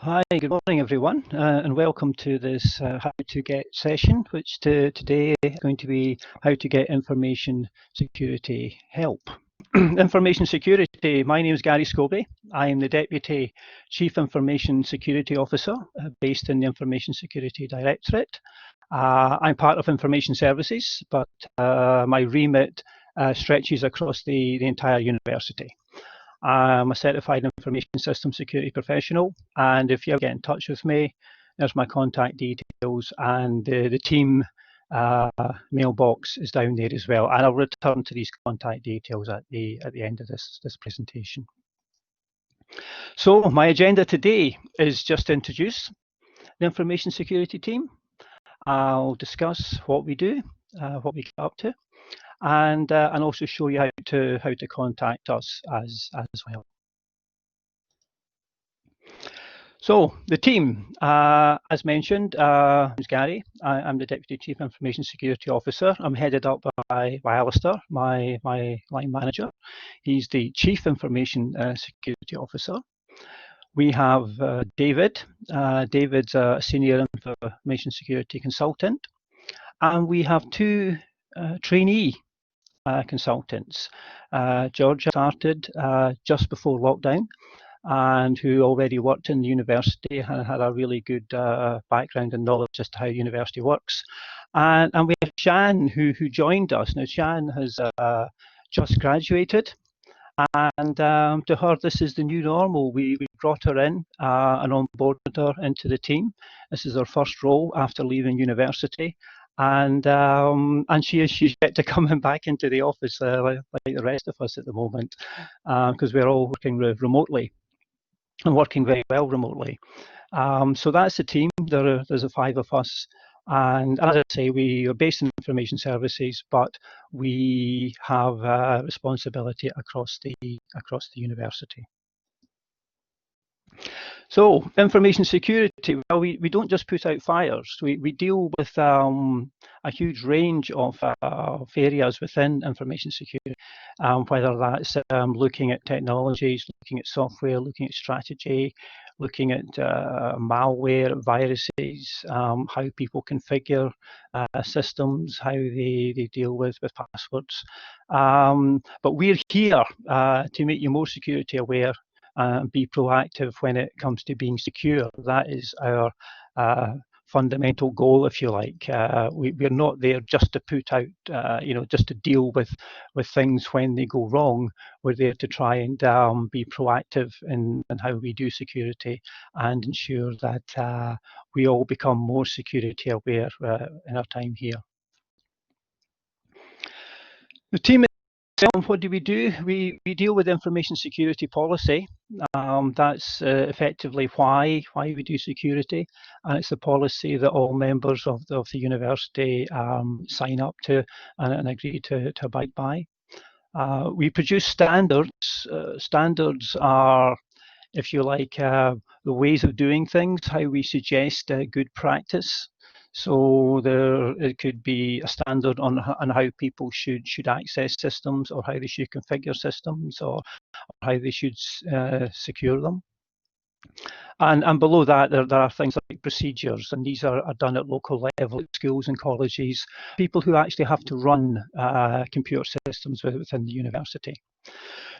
Hi, good morning everyone, and welcome to this How to Get session, which today is going to be how to get information security help. Information security, my name is Gary Scobie. I am the Deputy Chief Information Security Officer based in the Information Security Directorate. I'm part of Information Services, but my remit stretches across the entire university. I'm a certified information system security professional, and if you ever get in touch with me, there's my contact details, and the team mailbox is down there as well. And I'll return to these contact details at the end of this presentation. So my agenda today is just to introduce the information security team. I'll discuss what we do, what we get up to, and also show you how to contact us as well. So the team, as mentioned, is Gary. I'm the Deputy Chief Information Security Officer. I'm headed up by Alistair, my line manager. He's the Chief Information Security Officer. We have David. David's a Senior Information Security Consultant. And we have two trainee consultants. Georgia started just before lockdown, and who already worked in the university and had a really good background and knowledge as to how university works. And we have Shan, who joined us. Now, Shan has just graduated, and to her, this is the new normal. We brought her in and onboarded her into the team. This is her first role after leaving university. And she's yet to coming back into the office like the rest of us at the moment, because we're all working remotely and working very well remotely. So that's the team. There's 5 of us, and as I say, we are based in information services, but we have responsibility across the university. So information security, well, we don't just put out fires. We deal with a huge range of areas within information security, whether that's looking at technologies, looking at software, looking at strategy, looking at malware, viruses, how people configure systems, how they deal with passwords. But we're here to make you more security aware and be proactive when it comes to being secure. That is our fundamental goal, if you like. We're not there just to put out, just to deal with things when they go wrong. We're there to try and be proactive in how we do security and ensure that we all become more security aware in our time here. The team, what do? We deal with information security policy. That's effectively why we do security, and it's a policy that all members of the university sign up to and agree to abide by. We produce standards. Standards are, if you like, the ways of doing things, how we suggest good practice. So it could be a standard on how people should access systems, or how they should configure systems, or how they should secure them. And below that, there are things like procedures, and these are done at local level, schools and colleges, people who actually have to run computer systems within the university.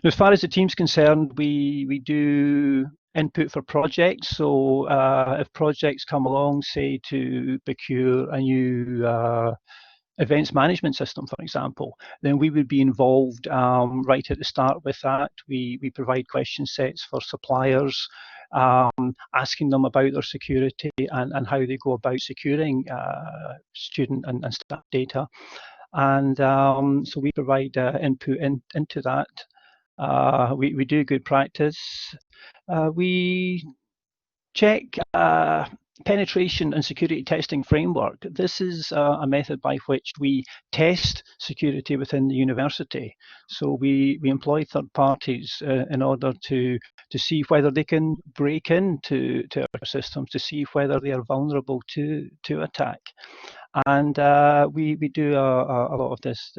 Now, as far as the team's concerned, we do input for projects. So if projects come along, say to procure a new events management system, for example, then we would be involved right at the start with that. We provide question sets for suppliers, asking them about their security and how they go about securing student and staff data. And so we provide input into that. We do good practice. We check penetration and security testing framework. This is a method by which we test security within the university. So we employ third parties in order to see whether they can break into our systems, to see whether they are vulnerable to attack. And we do a lot of this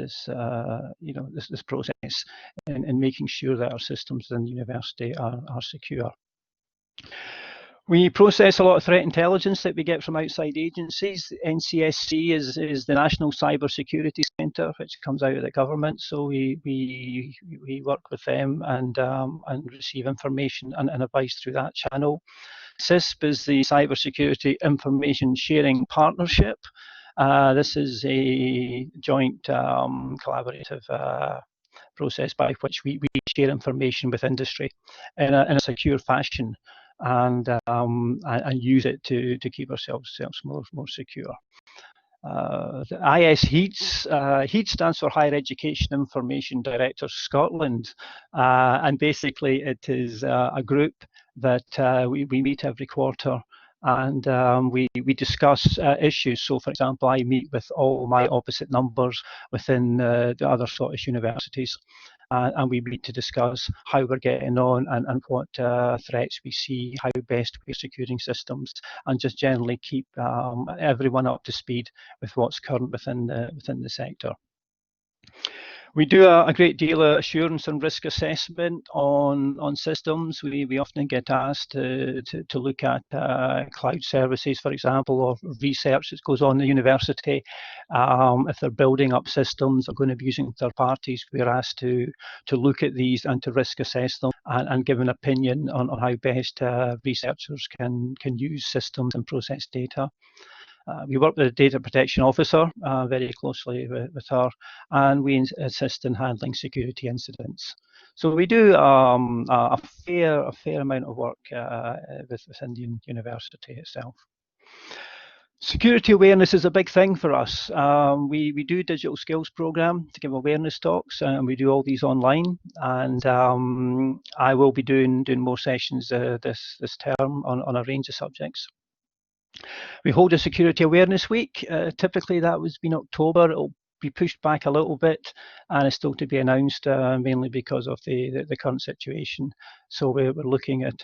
process in making sure that our systems in the university are secure. We process a lot of threat intelligence that we get from outside agencies. NCSC is the National Cyber Security Centre, which comes out of the government. So we work with them and receive information and advice through that channel. CISP is the Cyber Security Information Sharing Partnership. This is a joint collaborative process by which we share information with industry in a secure fashion and use it to keep ourselves more secure. The IS HEATS, HEAT stands for Higher Education Information Directors Scotland, and basically it is a group that we meet every quarter and we discuss issues. So, for example, I meet with all my opposite numbers within the other Scottish universities, and we meet to discuss how we're getting on and what threats we see, how best we're securing systems, and just generally keep everyone up to speed with what's current within the sector. We do a great deal of assurance and risk assessment on systems. We often get asked to look at cloud services, for example, or research that goes on in the university. If they're building up systems or going to be using third parties, we're asked to look at these and to risk assess them and give an opinion on how best researchers can use systems and process data. We work with the data protection officer very closely with her, and we assist in handling security incidents. So we do a fair amount of work within the university itself. Security awareness is a big thing for us. We do digital skills program to give awareness talks, and we do all these online. And I will be doing more sessions this term on a range of subjects. We hold a Security Awareness Week. Typically that was in October. It'll be pushed back a little bit and it's still to be announced, mainly because of the current situation. So we're looking at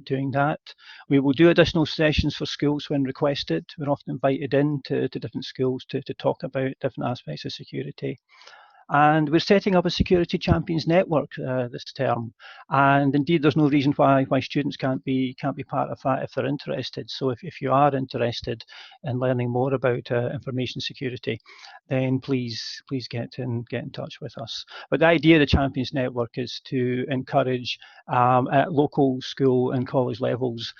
doing that. We will do additional sessions for schools when requested. We're often invited in to different schools to talk about different aspects of security. And we're setting up a Security Champions Network this term. And indeed, there's no reason why students can't be part of that if they're interested. So if you are interested in learning more about information security, then please get in touch with us. But the idea of the Champions Network is to encourage at local school and college levels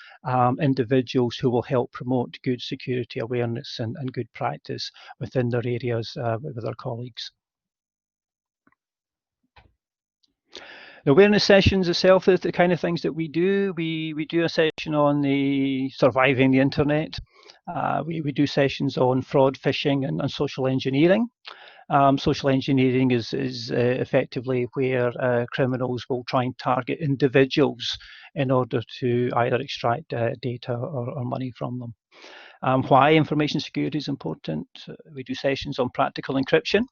individuals who will help promote good security awareness and good practice within their areas with their colleagues. The awareness sessions itself is the kind of things that we do. We do a session on the surviving the internet. We do sessions on fraud, phishing, and social engineering. Social engineering is effectively where criminals will try and target individuals in order to either extract data or money from them. Why information security is important. We do sessions on practical encryption.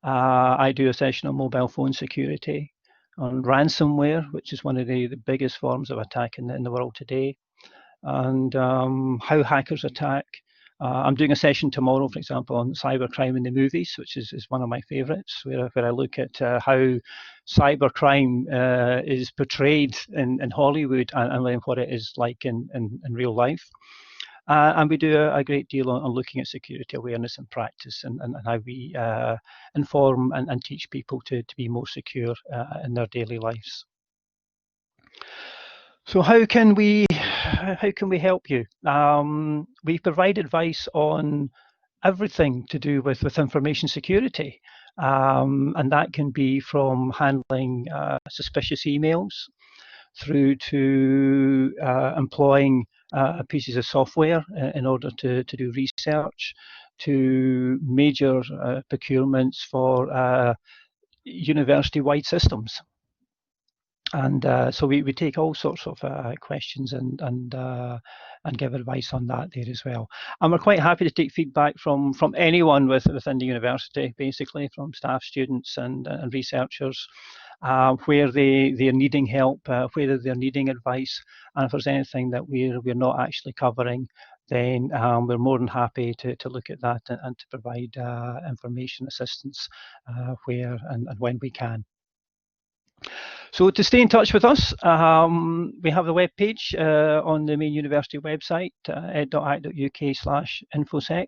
I do a session on mobile phone security, on ransomware, which is one of the biggest forms of attack in the world today, and how hackers attack. I'm doing a session tomorrow, for example, on cybercrime in the movies, which is one of my favorites, where I look at how cybercrime is portrayed in Hollywood and what it is like in real life. And we do a great deal on looking at security awareness and practice and how we inform and teach people to be more secure in their daily lives. So how can we help you? We provide advice on everything to do with information security, and that can be from handling suspicious emails through to employing pieces of software in order to do research, to major procurements for university-wide systems. And so we take all sorts of questions and give advice on that there as well. And we're quite happy to take feedback from anyone within the university, basically from staff, students and researchers, where they're needing help, where they're needing advice, and if there's anything that we're not actually covering, then we're more than happy to look at that and to provide information assistance where and when we can. So to stay in touch with us, we have the web page on the main university website, ed.ac.uk/infosec,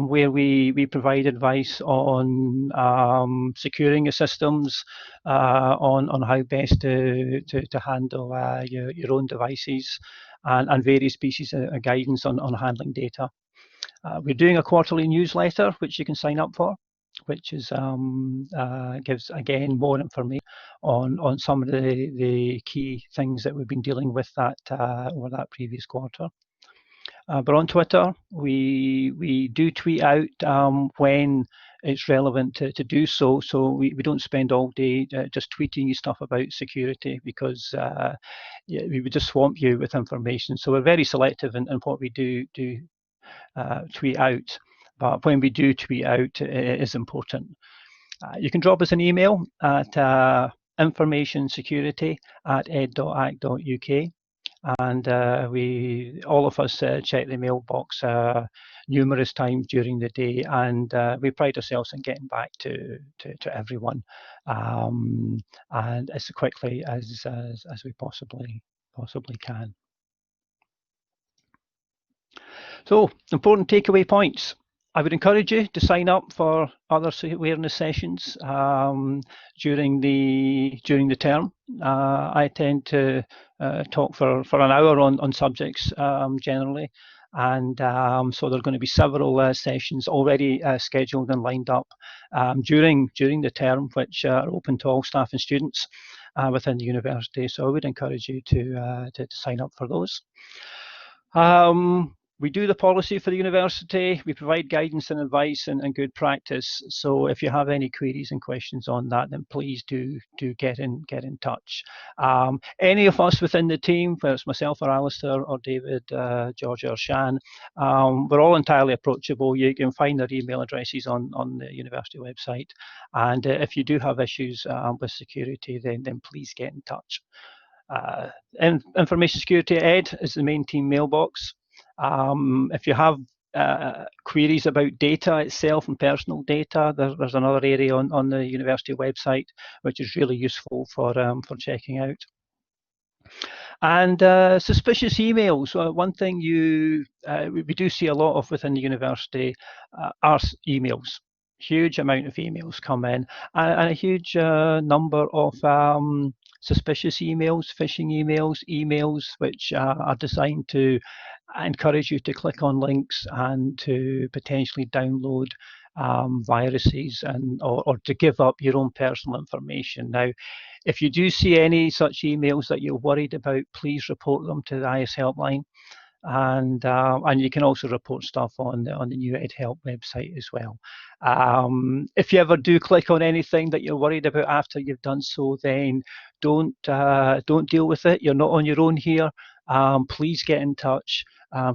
where we provide advice on securing your systems, on how best to handle your own devices, and various pieces of guidance on handling data. We're doing a quarterly newsletter, which you can sign up for, which is gives again more information on some of the key things that we've been dealing with that over that previous quarter. But on Twitter, we do tweet out when it's relevant to do so. So we don't spend all day just tweeting you stuff about security, because we would just swamp you with information. So we're very selective in what we do tweet out. But when we do tweet out, it is important. You can drop us an email at informationsecurity@ed.ac.uk, and all of us check the mailbox numerous times during the day, and we pride ourselves in getting back to everyone, and as quickly as we possibly can. So, important takeaway points. I would encourage you to sign up for other awareness sessions during the term. I tend to talk for an hour on subjects generally, and so there are going to be several sessions already scheduled and lined up during the term, which are open to all staff and students within the university. So I would encourage you to sign up for those. We do the policy for the university. We provide guidance and advice and good practice. So if you have any queries and questions on that, then please do get in touch. Any of us within the team, whether it's myself or Alistair or David, Georgia or Shan, we're all entirely approachable. You can find their email addresses on the university website. And if you do have issues with security, then please get in touch. Information Security Ed is the main team mailbox. If you have queries about data itself and personal data, there's another area on the university website which is really useful for checking out. And suspicious emails. One thing we do see a lot of within the university are emails. Huge amount of emails come in, and a huge number of suspicious emails, phishing emails which are designed to encourage you to click on links and to potentially download viruses or to give up your own personal information. Now, if you do see any such emails that you're worried about, please report them to the IS helpline. And you can also report stuff on the new Ed Help website as well. If you ever do click on anything that you're worried about after you've done so, then don't deal with it. You're not on your own here. Please get in touch.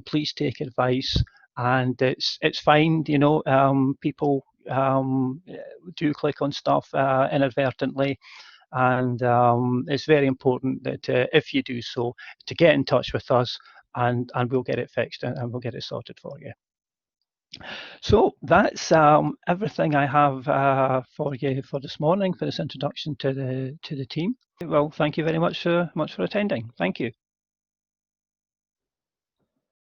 Please take advice, and it's fine. You know, people do click on stuff inadvertently. And it's very important that if you do so, to get in touch with us, and we'll get it fixed and we'll get it sorted for you. So that's everything I have for you for this morning, for this introduction to the team. Well, thank you very much for attending. Thank you.